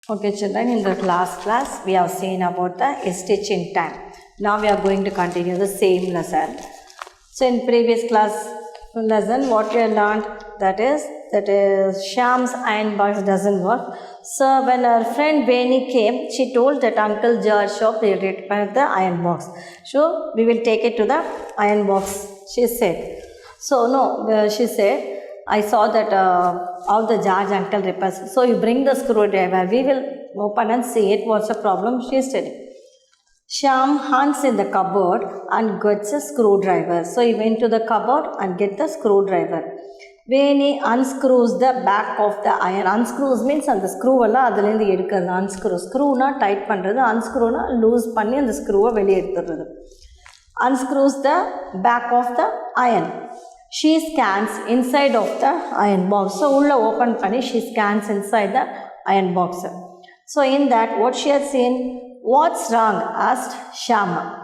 Okay, children, in the last class we have seen about the stitch in time. Now we are going to continue the same lesson. So in previous class lesson, what we have learned that is Shyam's iron box doesn't work. So when her friend Veni came, she told that Uncle George shop will repair the iron box. So we will take it to the iron box, she said. So no, she said, I saw that how the George uncle repairs. So you bring the screwdriver. We will open and see it. What's the problem? She said. Shyam hunts in the cupboard and gets a screwdriver. So he went to the cupboard and get the screwdriver. When he unscrews the back of the iron, unscrews means and the screw alla adilindi edukradhu, unscrew, screw na tight pandrathu, unscrew na loose panni and the screw veliye edutradhu. Unscrews the back of the iron. She scans inside of the iron box. So ulla open panni she scans inside the iron box. So in that what she has seen, what's wrong? Asked Shyam.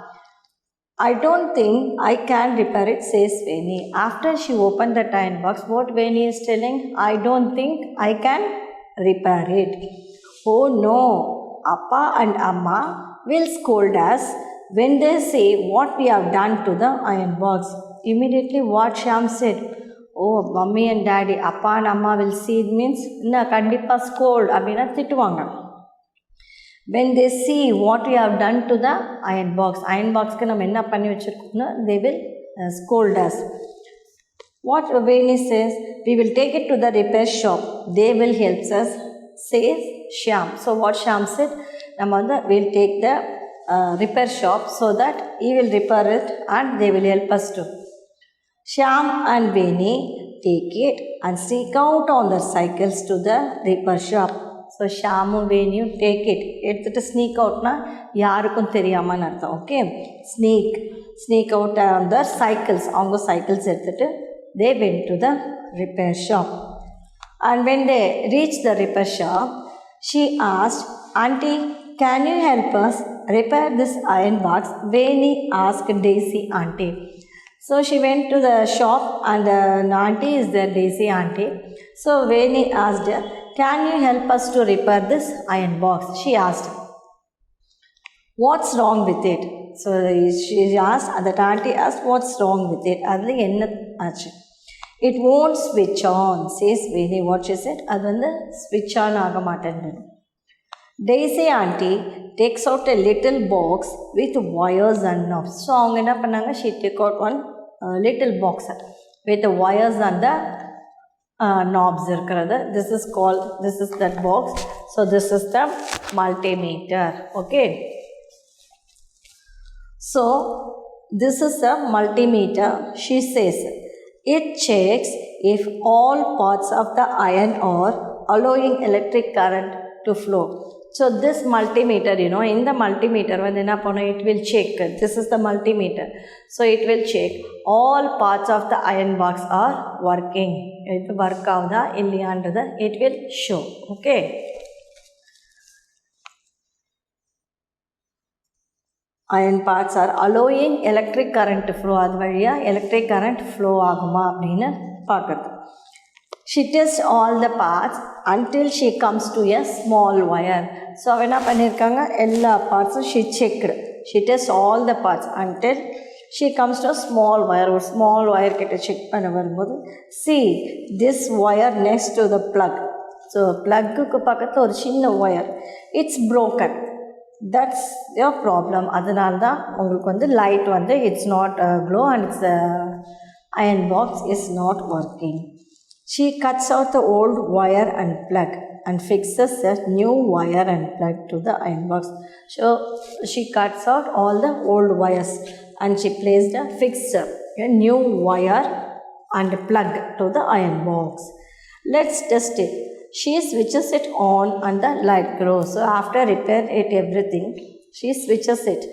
I don't think I can repair it, says Veni. After she opened the iron box, what Veni is telling, I don't think I can repair it. Oh no, Appa and Amma will scold us when they say what we have done to the iron box. Immediately what Shyam said, oh, Mummy and Daddy, Appa and Amma will see it means, na kandipa scold, abhina thittuvaanga. When they see what we have done to the iron box ku nam enna panni vechirukkona, they will scold us. What Veni says, we will take it to the repair shop, they will help us, says Shyam. So what Shyam said, we'll take the repair shop so that he will repair it and they will help us too. Shyam and Veni take it and sneak out on their cycles to the repair shop. So Shyam and Veni take it. It's sneak out na yarukkum theriyama nartham. Okay, sneak out on their cycles. Avanga cycles edutittu they went to the repair shop. And when they reached the repair shop, she asked, Auntie, can you help us repair this iron box? Veni asked Daisy auntie. So she went to the shop and the auntie is there, Daisy auntie. So Veni asked her, can you help us to repair this iron box? She asked. What's wrong with it? So she asked, that auntie asked, what's wrong with it? It won't switch on, says Veni. What she said? Adhu switch on agamatendu. Daisy auntie takes out a little box with wires and knobs. So avanga enna pannanga, she took out one little box with the wires and the knobs irukkiradhu. This is that box. So this is the multimeter. Okay, so this is the multimeter. She says it checks if all parts of the iron are allowing electric current to flow. So this multimeter, in the multimeter, it will check. This is the multimeter. So it will check all parts of the iron box are working. It work avudha illiya andradha it will show. Okay. Iron parts are allowing electric current to flow. Adu valiya electric current flow aguma appadina paakradhu. She tests all the parts until she comes to a small wire. So avena pannirukanga ella parts she checked. She tests all the parts until she comes to a small wire. Or small wire kitta check panna varumbodhu, see this wire next to the plug. So plug ku pakkathula or chinna wire, it's broken. That's your problem. Adanalda ungalku vandu light vandu it's not glow and it's iron box is not working. She cuts out the old wire and plug and fixes a new wire and plug to the iron box. So she cuts out all the old wires and she placed a new wire and plug to the iron box. Let's test it. She switches it on and the light grows. So after repair it everything, she switches it.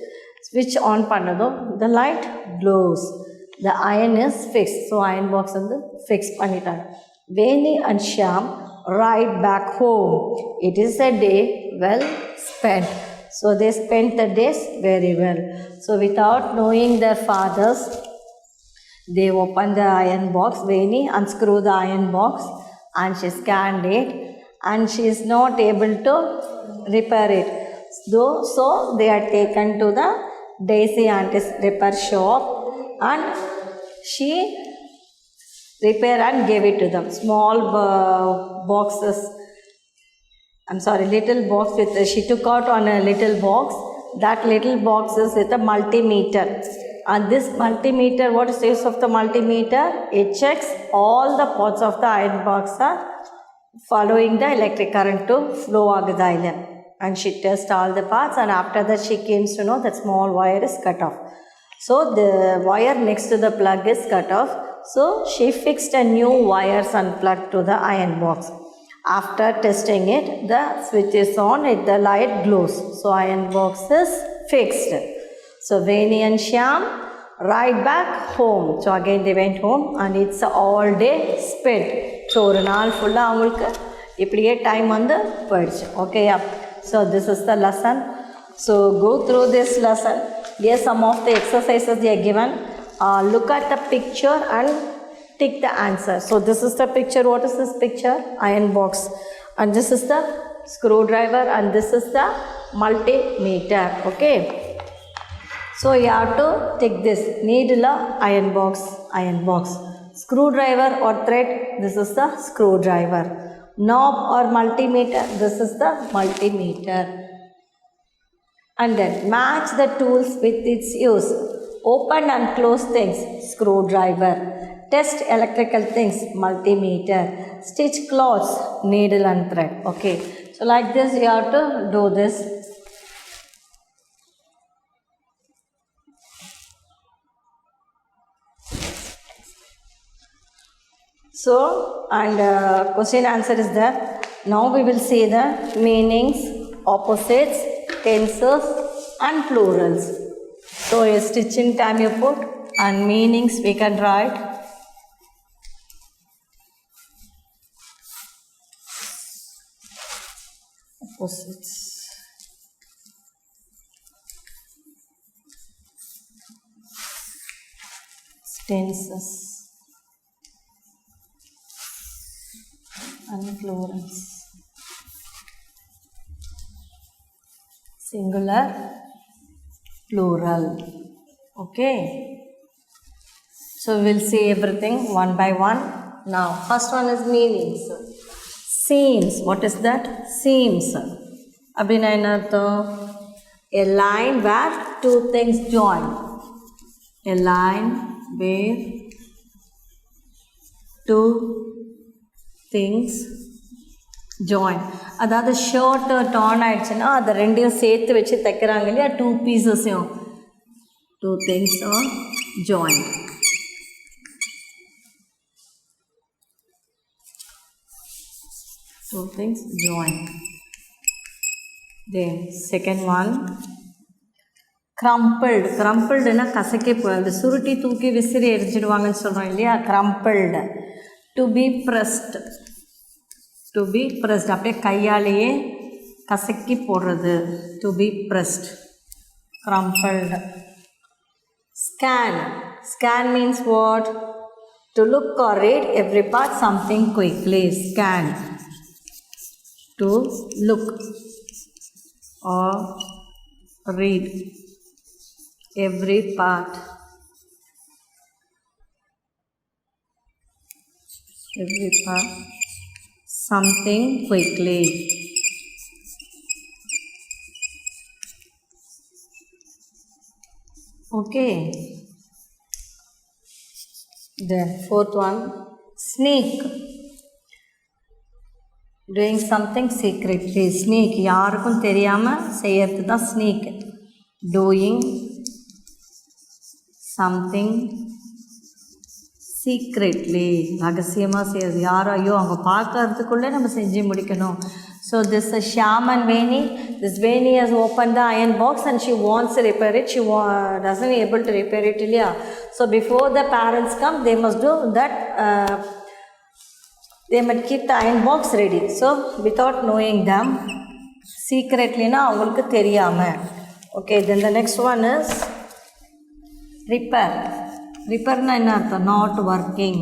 Switch on pannadho, the light glows. The iron is fixed. So iron box and fixed pannitaanga. Veni and Shyam ride back home. It is a day well spent. So they spent the days very well. So without knowing their fathers, they opened the iron box. Veni unscrewed the iron box and she scanned it and she is not able to repair it. So they are taken to the Daisy auntie's repair shop and she repair and gave it to them. Small boxes, little box with, she took out on a little box. That little box is with a multimeter. And this multimeter, what is the use of the multimeter? It checks all the parts of the iron box are following the electric current to flow agudha. And she tests all the parts, and after that she came to know that small wire is cut off. So the wire next to the plug is cut off. So she fixed a new wires and plug to the iron box. After testing it, the switch is on, the light glows. So iron box is fixed. So Veni and Shyam ride back home. So again they went home and it's all day spent. So ஒரு நாள் ஃபுல்லாக அவங்களுக்கு இப்படியே time வந்து போயிடுச்சு. ஓகேயா? So this is the lesson. So go through this lesson. Here some of the exercises they are given. Look at the picture and tick the answer. So this is the picture. What is this picture? Iron box. And this is the screwdriver and this is the multimeter. Okay. So you have to tick this. Needle, iron box. Screwdriver or thread, this is the screwdriver. Knob or multimeter, this is the multimeter. And then match the tools with its use. Open and close things, screwdriver. Test electrical things, multimeter. Stitch cloths, needle and thread. Okay. So like this you have to do this. So, and question answer is there. Now we will see the meanings, opposites, tenses and plurals. So a stitching time you put and meanings we can write. Opposites. Tenses. And plurals. Singular, plural. Okay. So we will see everything one by one. Now first one is meanings. Seams. What is that? Seams. Abhina enartho? A line where two things join. A line where two things join. அதாவது shirt turn ஆகிடுச்சுன்னா அதை ரெண்டையும் சேர்த்து வச்சு தைக்கிறாங்க இல்லையா, two பீசஸையும், two things are join. Two things join. Then second one, crumpled. Crumpledனா கசக்கி போகுது, சுருட்டி தூக்கி விசிறி எரிஞ்சிடுவாங்கன்னு சொல்கிறோம் இல்லையா, crumpled. To be pressed. To be pressed. அப்படியே கையாலேயே கசக்கி போடுறது. To be pressed. Crumpled. Scan. Scan means what? To look or read every part something quickly. Scan. To look or read every part. Every part something quickly. Okay. Then fourth one, sneak. Doing something secretly. Sneak. யாருக்கும் தெரியாம செய்யறது தான் sneak. Doing something secretly. ரகசியமாக செய்யறது. யாரும் ஐயோ அவங்க பார்க்கறதுக்குள்ளே நம்ம செஞ்சு முடிக்கணும். So this is Shyam and Veni. This Veni has opened the iron box and she wants to repair it. She doesn't be able to repair it. So before the parents come, they must do that. They must keep the iron box ready. So without knowing them, secretly na avங்களுக்கு தெரியாம. Okay, then the next one is repair. Repair na என்ன அர்த்தம்? Not working.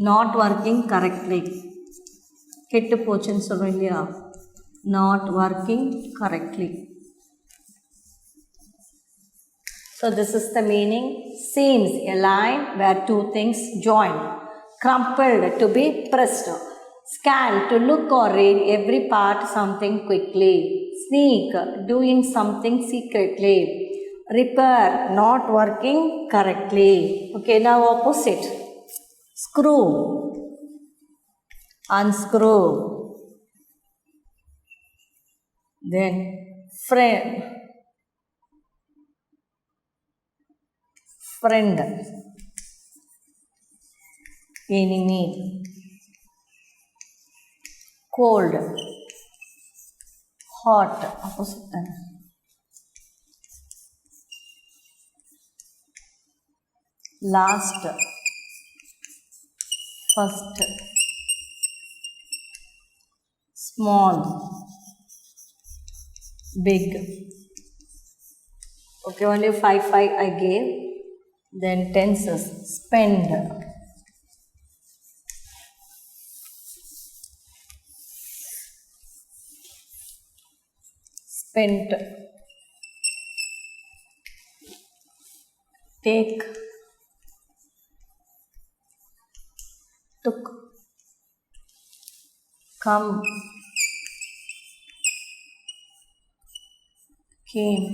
not working correctly. கெட்டு போச்சுன்னு சொல்கிறோம் இல்லையா, not working correctly. So this is the meaning. Seams, a line where two things join. Crumpled, to be pressed. Scan, to look or read every part something quickly. Sneak, doing something secretly. Repair, not working correctly. Okay, now opposite. Screw, unscrew. Then frame, friend, enemy. Cold, hot, opposite. Last, first, small, big. Okay, only 5 I gave. Then tenses. Spend, spent, take, took, come, came,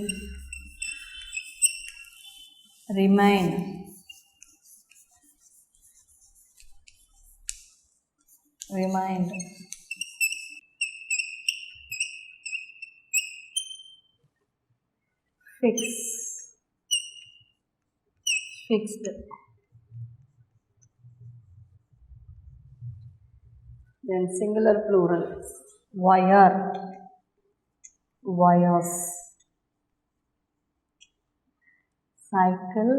remain, remind, fix, fixed. Then singular plural. Wire, wires. Cycle,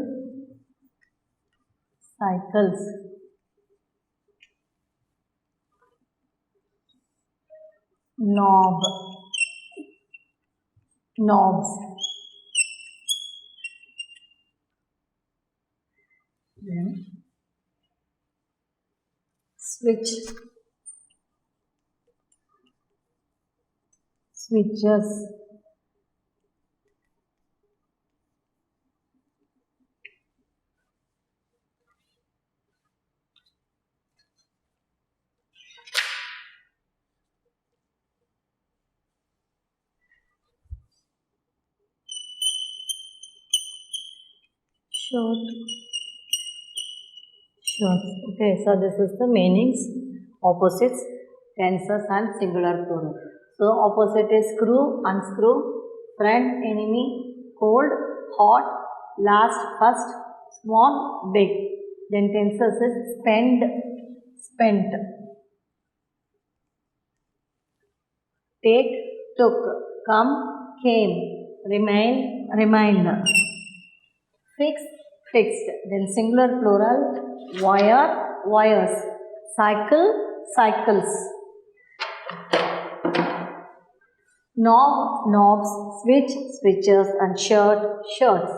cycles. Knob, knobs. Then switch, switches. Short, shorts. Okay, so this is the meanings, opposites, tenses and singular plural. So opposite is screw, unscrew, friend, enemy, cold, hot, last, first, small, big. Then tenses is spend, spent, take, took, come, came, remain, remind, fix, fixed. Then singular plural, wire, wires, cycle, cycles, knob, knobs, switch, switches and shirt, shirts.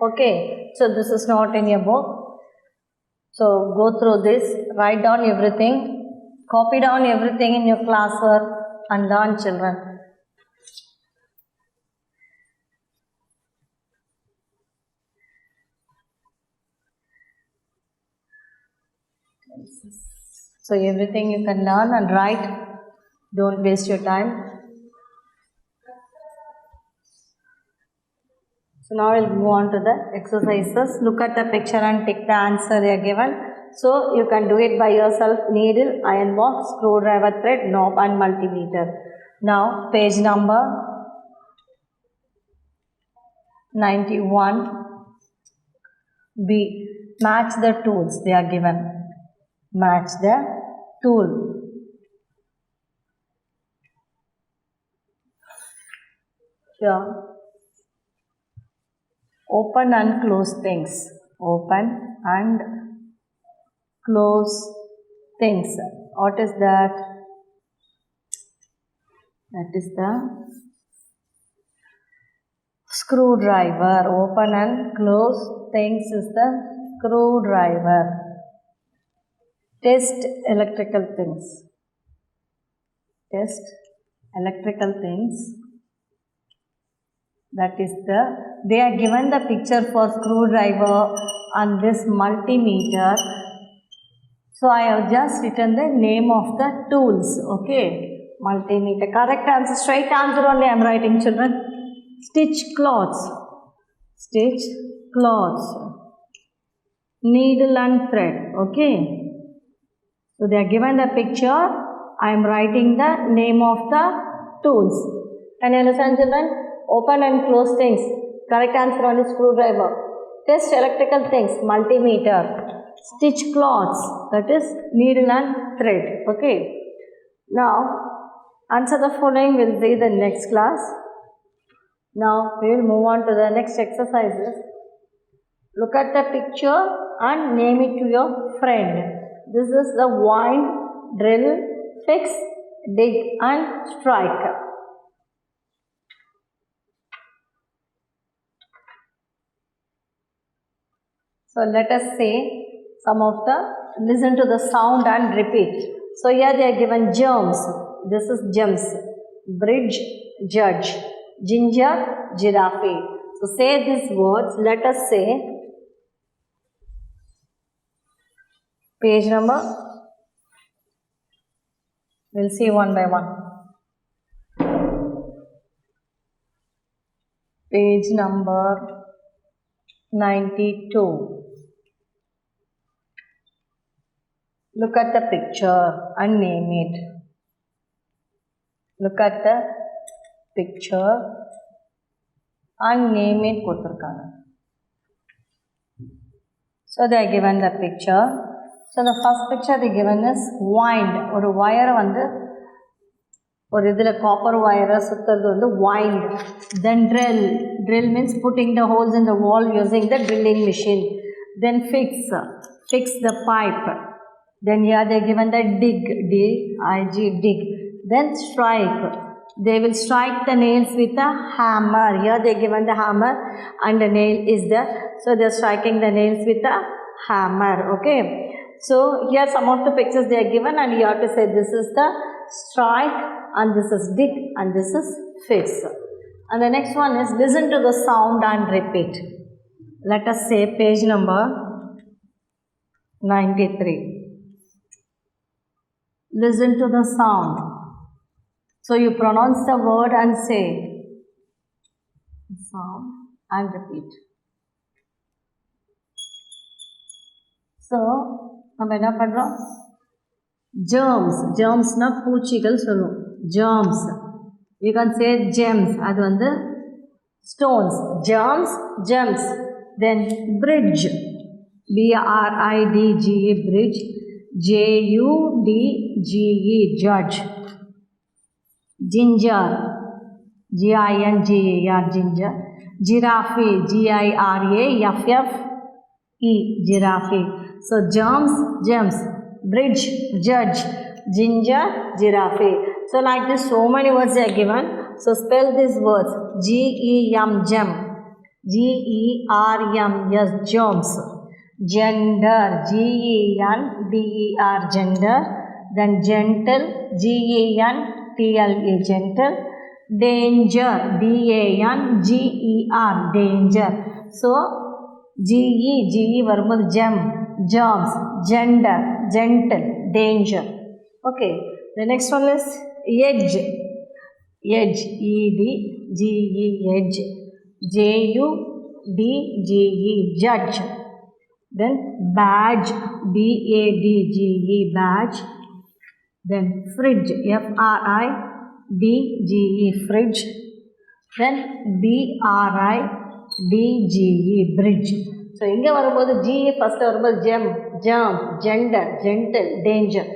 Okay, so this is not in your book. So go through this, write down everything, copy down everything in your classwork and learn, children. So everything you can learn and write. Don't waste your time. So now we'll move on to the exercises. Look at the picture and take the answer they are given. So you can do it by yourself. Needle, iron box, screwdriver, thread, knob and multimeter. Now page number 91. B. Match the tools they are given. Match the tool. Here. Open and close things. Open and close things. What is that? That is the screwdriver. Open and close things is the screwdriver. Test electrical things. Test electrical things. That is they are given the picture for screwdriver and this multimeter. So I have just written the name of the tools. Okay, multimeter. Correct answer, straight answer only I am writing, children. Stitch cloths. Stitch cloths. Needle and thread. Okay. So they are given the picture. I am writing the name of the tools. Can you understand, children? Open and close things. Correct answer on screwdriver. Test electrical things. Multimeter. Stitch cloths. That is needle and thread. Okay. Now answer the following. We'll see the next class. Now we will move on to the next exercises. Look at the picture and name it to your friend. This is the wind, drill, fix, dig and strike. So let us say some of the, listen to the sound and repeat. So here they are given germs. This is gems. Bridge, judge. Ginger, giraffe. So say these words. Let us say page number. We'll see one by one. Page number 92. Look at the picture and name it. Look at the picture and name it. So they are given the picture. So the first picture they given is wind. Or wire or idhula copper wire suttardu vandu wind. Then drill. Drill means putting the holes in the wall using the drilling machine. Then fix. Fix the pipe. Then here they given the dig. D-I-G, dig. Then strike. They will strike the nails with a hammer. Here they given the hammer and the nail is there. So they are striking the nails with a hammer. Okay. So here some of the pictures they are given and you have to say this is the strike and this is dig and this is fix. And the next one is listen to the sound and repeat. Let us say page number 93. Listen to the sound. So you pronounce the word and say sound and repeat. So, நம்ம என்ன பண்றோம்? Germs. Germs na பூச்சிகள் சொல்லும். Germs. You can say gems. அது வந்து stones. Germs, gems. Then bridge. B-R-I-D-G-E, bridge. J-U-D-G-E, judge. Ginger, G-I-N-G-E-R, ginger. Giraffe, G-I-R-A-F-F-E, giraffe. So germs, gems, bridge, judge, ginger, giraffe. So like this, so many words are given. So spell these words. G-E-M, gem. G-E-R-M-S, germs. Gender, G-E-N-D-E-R, gender. Then gentle, G-E-N-T-L-E, gentle. Danger, D-A-N-G-E-R, danger. So G-E வரும்போது gem, germs, gender, gentle, danger. Okay. The next one is edge. Edge, E-D-G-E, edge. J-U-D-G-E, judge. Then badge, B-A-D-G-E, badge. Then fridge, F-R-I-D-G-E, fridge. Then B-R-I-D-G-E, bridge. So inge varumbodhu G first varumbodhu gem, germ, gender, gentle, danger.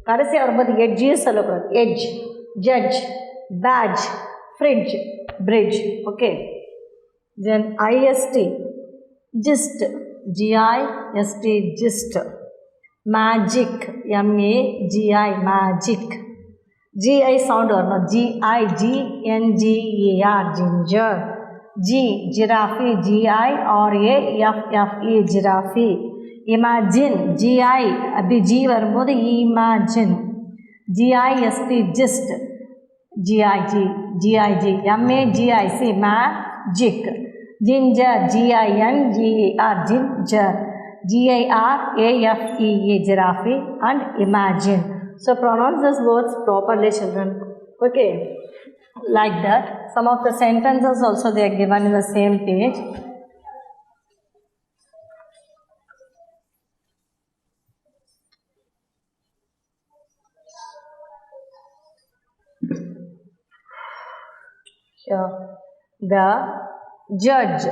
Kadasi varumbodhu edge sollapodhu. Edge, judge, badge, fridge, bridge. Okay. Then I-S-T, gist, G-I-S-T, gist. Magic, M-A-G-I, magic. G-I sound or no, G-I-G-N-G-E-R, ginger. G, giraffe, G-I-R-A-F-F-E, giraffe. imagine, GI, அப்படி G வரும்போது imagine, GIST, gist, GIG, GIG, MAGIC, magic, ginger, GINGER, ginger, GIRAFEA, giraffe, and imagine. So pronounce these words properly, children. Okay, like that. Some of the sentences also they are given in the same page. Sure. The judge.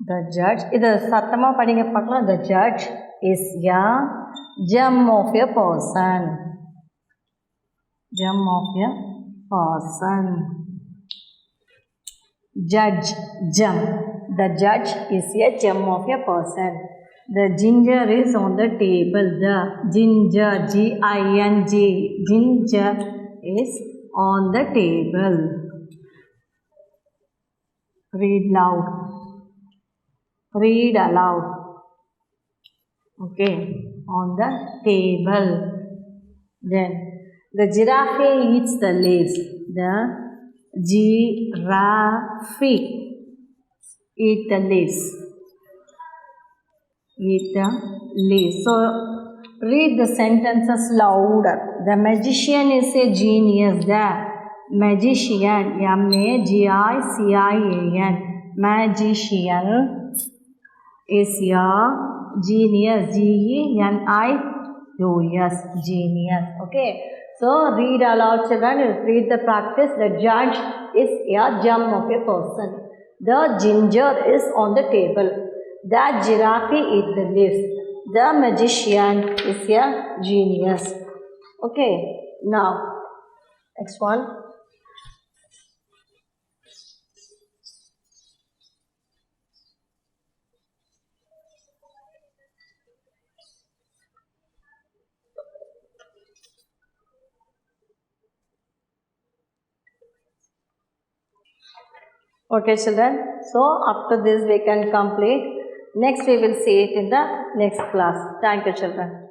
The judge. இது சத்தமா படிங்க பார்க்கலாம். The judge is a gem of a person. Gem of a person. Judge, gem. The judge is a gem of a person. The ginger is on the table. The ginger, G-I-N-G, ginger is on the table. Read loud. Read aloud. Okay, on the table. Then the giraffe eats the leaves. The giraffe eat the leaves. Eat the leaves. So read the sentences louder. The magician is a genius. The magician, M-A-G-I-C-I-A-N, magician is a genius, G-E-N-I-U-S, genius. Okay, so read aloud, children. Read the practice. The judge is a gem of a person. The ginger is on the table. The giraffe eat the leaves. The magician is a genius. Okay, now next one. Okay, children. So up to this we can complete. Next we will see it in the next class. Thank you, children.